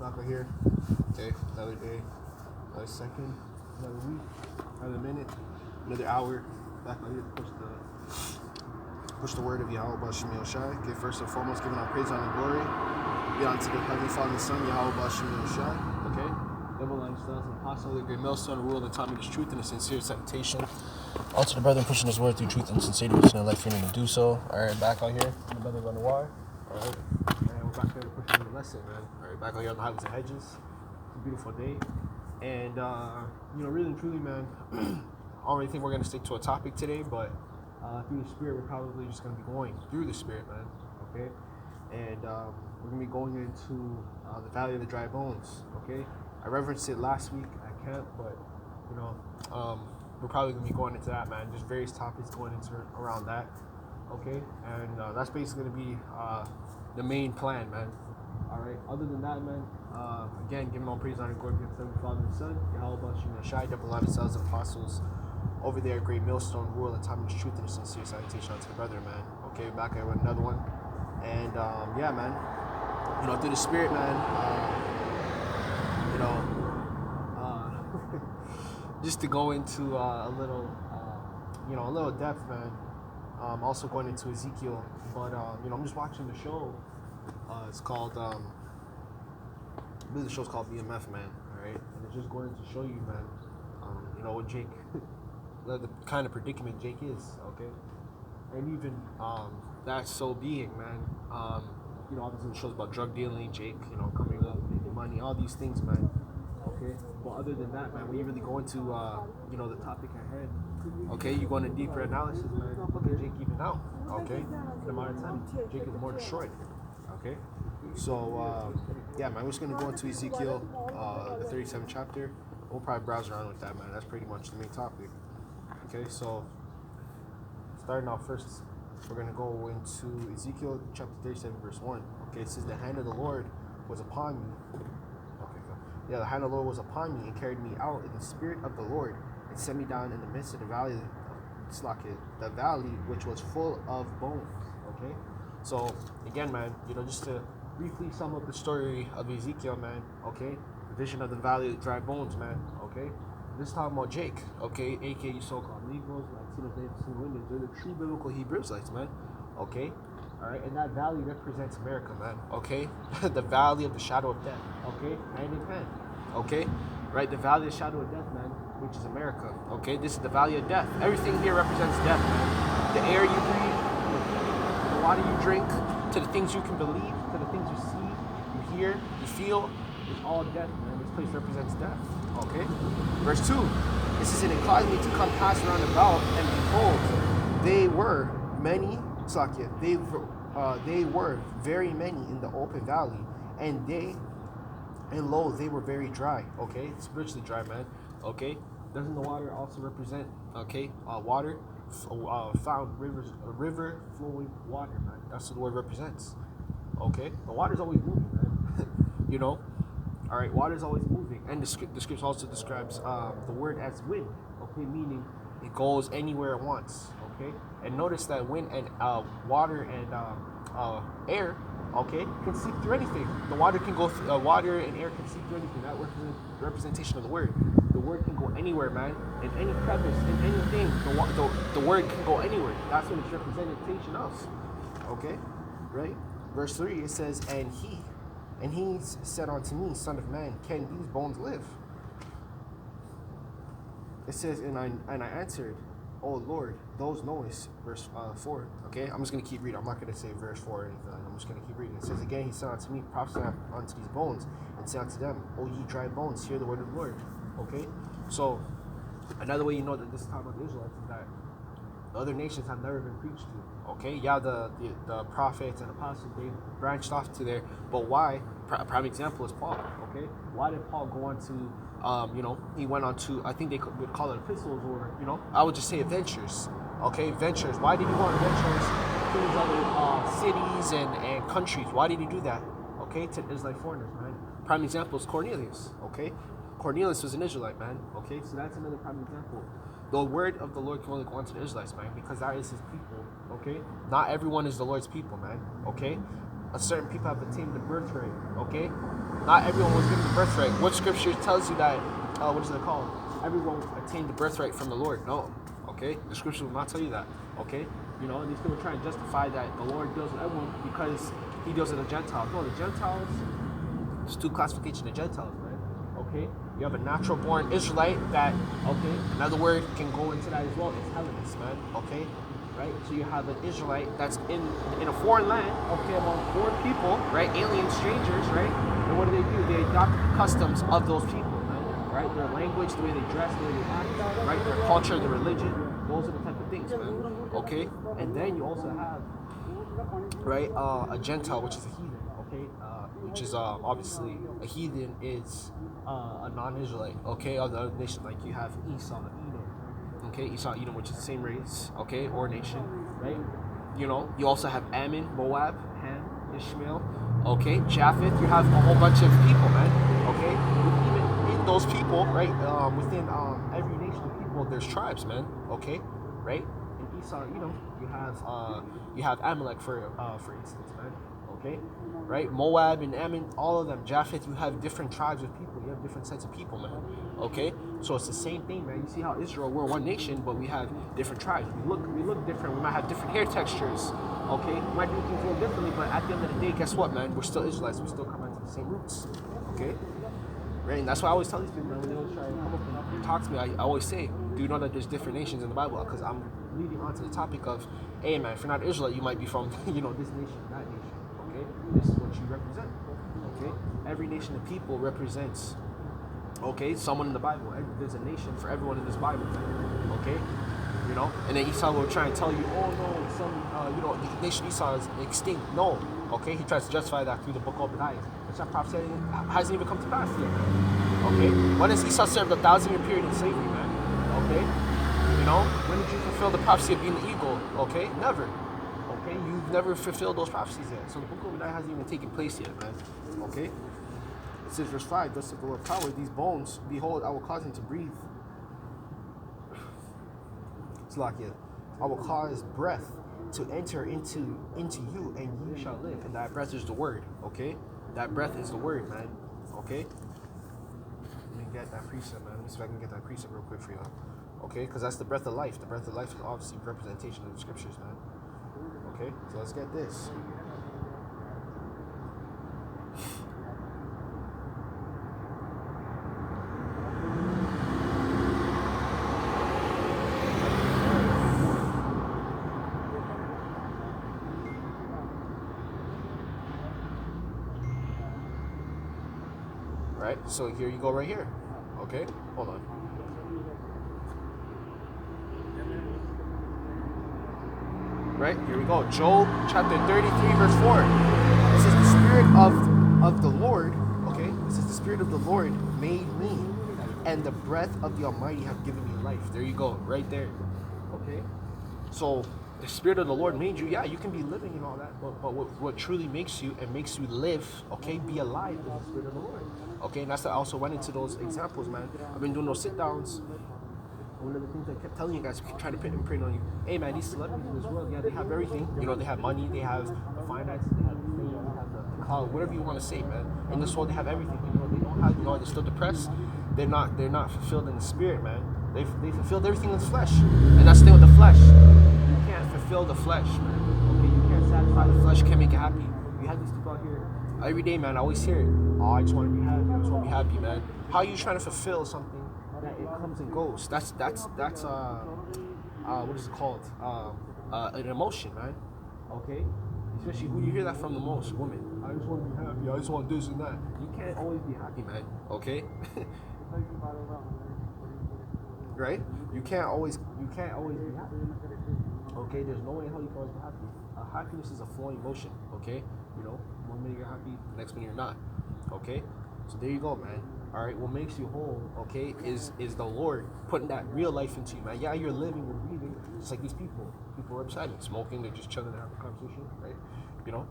back right here. Okay, another day, another second, another week, another minute, another hour. Back right here to push the word of Yahawashi. Okay, first and foremost, giving our praise, honor, and glory. Be unto the Heavenly Father and Son, Yahawashi. Okay, double line stars and apostle, the great millstone, rule and taught me this truth and a sincere salutation. Also, the brethren pushing his word through truth and sincerity, which in life fearing to do so. All right, back out here, the brothers on the wire. All right, and we're back there pushing the lesson, man. All right, back out here on the highways and hedges. It's a beautiful day, and really and truly, man. I don't really think we're gonna stick to a topic today, but through the Spirit, we're probably just gonna be going through the Spirit, man. Okay, and we're gonna be going into the Valley of the Dry Bones. Okay, I referenced it last week at camp, but we're probably gonna be going into that, man. Just various topics going into around that. Okay, and that's basically gonna be the main plan, man. All right. Other than that, man, again, giving all praise, honor, and glory to the Heavenly Father and Son, Yahawashi, double line of cells and apostles over there, great millstone, rule and time and truth and a sincere salutation unto the brethren, man. Okay, back here with another one, and yeah, man. Through the Spirit, man. Just to go into a little depth, man. Also going into Ezekiel, but I'm just watching the show. It's called, I believe the show's called BMF, man. All right, and it's just going to show you, man. What Jake, the kind of predicament Jake is, okay, and even that so being, man. Obviously the show's about drug dealing, Jake, coming up, making money, all these things, man. Okay, but other than that, man, when you really go into the topic at hand, okay, you go into deeper analysis, man. Look at Jake even now, okay. In the modern time, Jake is more destroyed, okay. So yeah, man, we're just gonna go into Ezekiel, the 37th chapter. We'll probably browse around with that, man. That's pretty much the main topic. Okay, so starting off first, we're gonna go into Ezekiel chapter 37, verse 1. Okay, it says the hand of the Lord was upon me. Okay, go. Yeah, the hand of the Lord was upon me and carried me out in the spirit of the Lord and set me down in the midst of the valley, the valley which was full of bones. Okay, so again, man, just to briefly sum up the story of Ezekiel, man. Okay, the vision of the valley of dry bones, man. Okay, this is talking about Jake. Okay, aka you so-called Negroes, Latinos, Natives, and Indians. They're the true biblical Hebrew Israelites, man. Okay, all right, and that valley represents America, man. Okay, the valley of the shadow of death. Okay, hand in hand. Okay, right, the valley of the shadow of death, man, which is America. Okay, this is the valley of death. Everything here represents death, man. The air you breathe, the water you drink, to the things you can believe, to the things you see, you hear, you feel, it's all death, man. This place represents death. Okay, verse 2. It says, and it caused me to come pass round about, and behold, they were many. They were very many in the open valley, and lo, they were very dry. Okay, spiritually dry, man. Okay, doesn't the water also represent water? Found rivers, a river flowing water, man. That's what the word represents. Okay, the water's always moving, man. All right, water's always moving, and the scripture also describes the word as wind. Okay, meaning it goes anywhere it wants. Okay, and notice that wind and water and air, okay, can seep through anything. The water can go. Water and air can seep through anything. That representation of the word. The word can go anywhere, man. In any crevice, in anything, the word can go anywhere. That's what it's representation of. Okay, right? Verse 3, it says, and he said unto me, Son of man, can these bones live? It says, and I answered, O Lord, those knowest. Verse 4. Okay, I'm just going to keep reading. I'm not going to say verse 4 or anything. I'm just going to keep reading. It says, again, he said unto me, prophesy unto these bones, and say unto them, O ye dry bones, hear the word of the Lord. Okay, so another way you know that this is talking about the Israelites is that the other nations have never been preached to. Okay, yeah, the prophets and apostles, they branched off to there, but why? Prime example is Paul. Okay, why did Paul go on to he went on to, I think they would call it epistles, or I would just say adventures. Okay, ventures. Why did he go on adventures to these other cities and countries? Why did he do that? Okay, to Israelite foreigners, man. Prime example is Cornelius. Okay, Cornelius was an Israelite, man. Okay, so that's another prime example. The word of the Lord can only go unto the Israelites, man, because that is his people. Okay, not everyone is the Lord's people, man. Okay, a certain people have attained the birthright. Okay, Not everyone was given the birthright. What scripture tells you that, what is it called? Everyone attained the birthright from the Lord. No. Okay? The scripture will not tell you that. Okay? You know, and these people try and justify that the Lord deals with everyone because he deals with the Gentiles. No, the Gentiles, there's two classifications of Gentiles, man. Okay? You have a natural born Israelite that, okay, another word can go into that as well. It's Hellenist, man. Okay? Right? So you have an Israelite that's in a foreign land, okay, among foreign people, right? Alien strangers, right? And what do? They adopt the customs of those people, man. Right? Their language, the way they dress, the way they act, right? Their culture, their religion. Those are the type of things, man. Okay? And then you also have, right, a Gentile, which is a heathen, okay? Which is obviously a heathen is a non-Israelite, okay, of the other nation. Like you have Esau, Edom, okay, Esau, Edom, which is the same race, okay, or nation, right? You know, you also have Ammon, Moab, Ham, Ishmael, okay, Japheth. You have a whole bunch of people, man, okay? Even in those people, right, within every nation of people, there's tribes, man, okay, right? In Esau, you have Amalek for instance, man, okay, right? Moab and Ammon, all of them. Japheth, you have different tribes of people. You have different sets of people, man. Okay, so it's the same thing, man. You see how Israel, we're one nation, but we have different tribes. We look different. We might have different hair textures. Okay, we might do things a little differently, but at the end of the day, guess what, man? We're still Israelites. We still come back to the same roots. Okay, right? And that's why I always tell these people, man, when they always try to come up and talk to me, I always say, do you know that there's different nations in the Bible? Because I'm leading on to the topic of, hey, man, if you're not Israelite, you might be from, you know, this nation, that nation. Okay, this is what you represent. Okay, every nation of people represents, okay, someone in the Bible. There's a nation for everyone in this Bible. Okay, you know, and then Esau will try and tell you, oh no, you know, the nation Esau is extinct. No, okay, he tries to justify that through the book of Obadiah, which that prophecy hasn't even come to pass yet. Okay, when has Esau served a 1,000-year period in slavery, man? Okay, you know, when did you fulfill the prophecy of being the eagle? Okay, never. Okay, you've never fulfilled those prophecies yet. So the book of Obadiah hasn't even taken place yet, man. Okay? It says, verse 5, thus saith the Lord power, these bones, behold, I will cause them to breathe. Slakia. I will cause breath to enter into you, and you shall live. And that breath is the word, okay? That breath is the word, man. Okay? Let me get that precept, man. Let me see if I can get that precept real quick for y'all. Okay? Because that's the breath of life. The breath of life is obviously a representation of the scriptures, man. Okay, so let's get this. Right, so here you go right here. Okay, hold on. Right, here we go. Job chapter 33, verse 4. It says, the spirit of the Lord, okay? It says, the spirit of the Lord made me, and the breath of the Almighty have given me life. There you go, right there. Okay? So, the spirit of the Lord made you. Yeah, you can be living and all that, but what truly makes you and makes you live, okay, be alive, is the spirit of the Lord. Okay, and that's why I also went into those examples, man. I've been doing those sit-downs. One of the things I kept telling you guys, try to print on you. Hey man, these celebrities in this world, yeah, they have everything. You know, they have money, they have the finances, they have the fame, they have the clout, whatever you want to say, man. In this world, they have everything. You know, they don't have, you know, they're still depressed. They're not fulfilled in the spirit, man. They fulfilled everything in the flesh, and that's the thing with the flesh. You can't fulfill the flesh, man. Okay, you can't satisfy the flesh. You can't make it happy. You have these people out here every day, man. I always hear it. Oh, I just want to be happy. I just want to be happy, man. How are you trying to fulfill something that it comes and goes? That's what is it called? An emotion, man. Okay, especially who you hear that from the most, women. I just want to be happy. I just want this and that. You can't always be happy, man. Okay. Right? You can't always be happy. Okay, there's no way in hell you can always be happy. Happiness is a flowing emotion. Okay, you know, one minute you're happy, the next minute you're not. Okay, so there you go, man. All right, what makes you whole, okay, is the Lord putting that real life into you, man. Yeah, you're living and breathing, just like these people. People are beside me, smoking, they're just chilling and having a conversation, right? You know,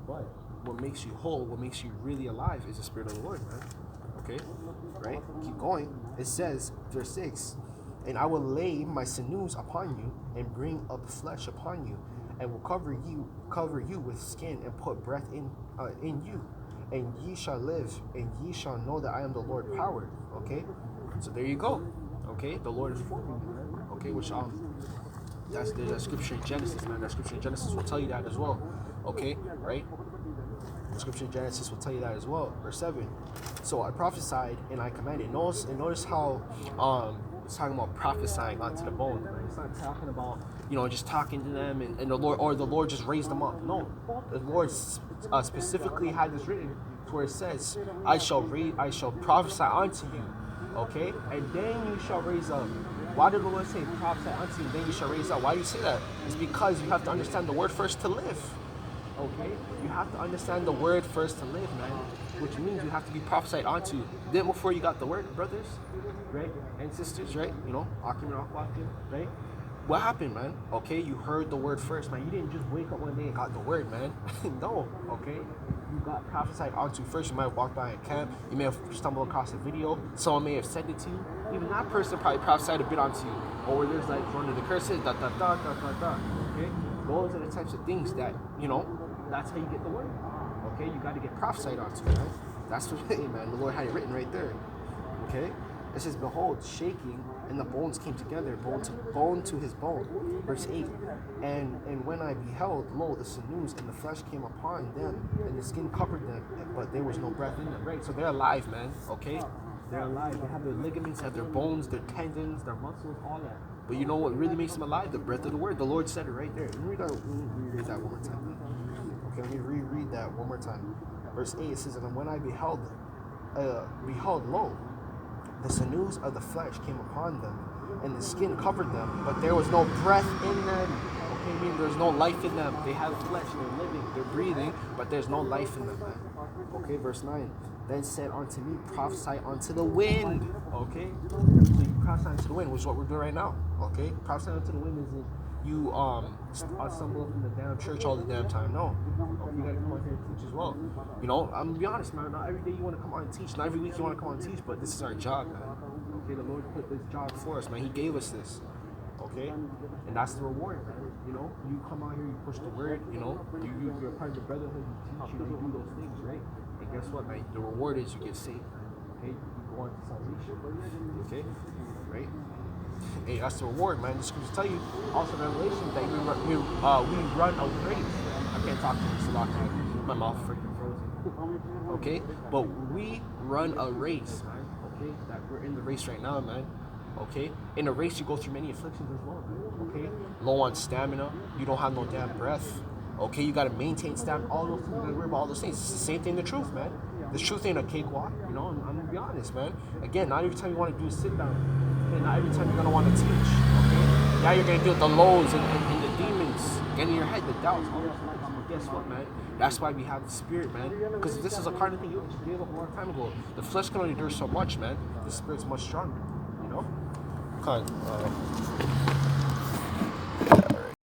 but what makes you whole, what makes you really alive, is the Spirit of the Lord, man. Okay, right? Keep going. It says, verse 6, and I will lay my sinews upon you and bring up flesh upon you, and will cover you with skin and put breath in you, and ye shall live, and ye shall know that I am the Lord power. Okay, so there you go. Okay, the Lord is forming you, man. Okay, which there's a scripture in Genesis, man. That scripture in Genesis will tell you that as well. Okay, right? The scripture in Genesis will tell you that as well. Verse 7. So I prophesied and I commanded. Notice how it's talking about prophesying onto the bones. Right? It's not talking about just talking to them and the Lord just raised them up. No, the Lord specifically had this written to where it says, I shall prophesy unto you. Okay, and then you shall raise up. Why did the Lord say prophesy unto you, then you shall raise up? Why do you say that? It's because you have to understand the word first to live. Okay? You have to understand the word first to live, man. Which means you have to be prophesied onto. Then before you got the word, brothers, right? And sisters, right? Akim and Akwakim, right? What happened, man? Okay, you heard the word first, man. You didn't just wake up one day and got the word, man. No, okay? You got prophesied onto first. You might have walked by a camp. You may have stumbled across a video. Someone may have said it to you. Even that person probably prophesied a bit onto you. Or where there's like one of the curses, okay? Those are the types of things that, that's how you get the word. Okay? You got to get prophesied onto, man. That's what, hey, man, the Lord had it written right there. Okay? It says, behold, shaking, and the bones came together, bone to his bone. Verse 8. And when I beheld, lo, the sinews and the flesh came upon them, and the skin covered them, but there was no breath in them. Right? So they're alive, man. Okay? They're alive. They have their ligaments, have their bones, their tendons, their muscles, all that. But you know what really makes them alive? The breath of the word. The Lord said it right there. Let me read that one more time. Okay, let me reread that one more time. Verse 8, it says, and when I beheld, lo, the sinews of the flesh came upon them, and the skin covered them, but there was no breath in them. Okay, I mean, there's no life in them. They have flesh, they're living, they're breathing, but there's no life in them, man. Okay, verse 9. Then said unto me, prophesy unto the wind. Okay? So you prophesy unto the wind, which is what we're doing right now. Okay? Prophesy unto the wind isn't you stumble up in the damn church all the damn time. No. Okay, you gotta come out here and teach as well. I'm gonna be honest, man. Not every day you wanna come out and teach. Not every week you wanna come out and teach, but this is our job, man. Okay, the Lord put this job for us, man. He gave us this. Okay? And that's the reward, man. You come out here, you push the word, you're part of the brotherhood, you teach, you do those things, right? And guess what, man? The reward is you get saved. Okay? You go on to salvation. Okay? Right? Hey, that's the reward, man. The scriptures tell you also in Revelation that we run a race. I can't talk to you, so my mouth freaking frozen. Okay? But we run a race, man. Okay? That we're in the race right now, man. Okay? In a race, you go through many afflictions as well, man. Okay? Low on stamina. You don't have no damn breath. Okay? You got to maintain stamina. All those things. You got to worry about all those things. It's the same thing, the truth, man. The truth ain't a cakewalk. I'm going to be honest, man. Again, not every time you want to do is sit down. Okay? Not every time you're going to want to teach. Okay? Now you're going to deal with the lows and the demons. Getting in your head, the doubts, all those things. But guess what, man? That's why we have the spirit, man. Because this is a kind of thing you just gave up a long time ago. The flesh can only endure so much, man. The spirit's much stronger. Okay.